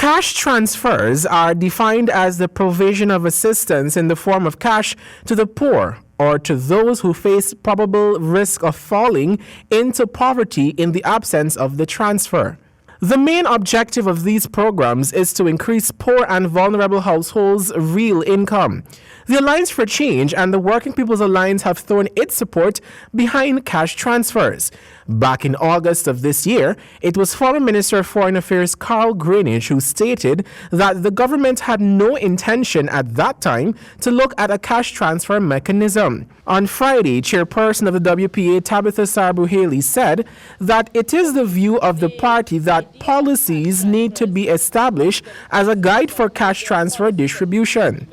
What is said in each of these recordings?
Cash transfers are defined as the provision of assistance in the form of cash to the poor or to those who face probable risk of falling into poverty in the absence of the transfer. The main objective of these programs is to increase poor and vulnerable households' real income. The Alliance for Change and the Working People's Alliance have thrown its support behind cash transfers. Back in August of this year, it was former Minister of Foreign Affairs Carl Greenidge who stated that the government had no intention at that time to look at a cash transfer mechanism. On Friday, chairperson of the WPA Tabitha Sarbu-Haley said that it is the view of the party that policies need to be established as a guide for cash transfer distribution.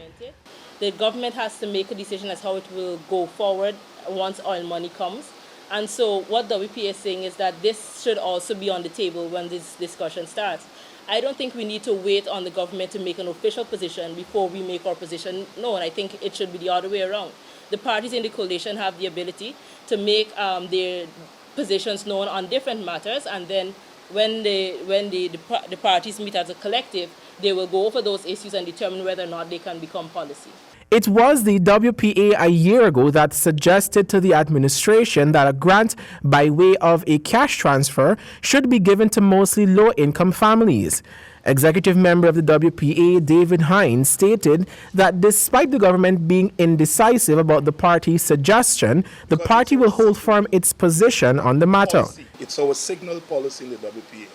The government has to make a decision as how it will go forward once oil money comes. And so what WPA is saying is that this should also be on the table when this discussion starts. I don't think we need to wait on the government to make an official position before we make our position known. I think it should be the other way around. The parties in the coalition have the ability to make their positions known on different matters, and then when the parties meet as a collective, they will go over those issues and determine whether or not they can become policy. It was the WPA a year ago that suggested to the administration that a grant by way of a cash transfer should be given to mostly low-income families. Executive member of the WPA, David Hines, stated that despite the government being indecisive about the party's suggestion, the party will hold firm its position on the matter. It's our signal policy in the WPA,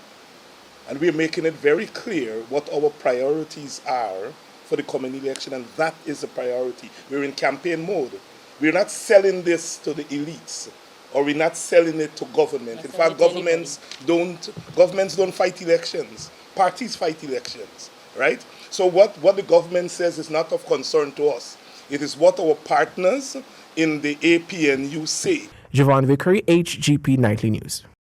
and we're making it very clear what our priorities are for the coming election, and that is the priority. We're in campaign mode. We're not selling this to the elites, or we're not selling it to government. In fact, governments don't fight elections. Parties fight elections, right? So what the government says is not of concern to us. It is what our partners in the APNU say. Javon Vickery, HGP Nightly News.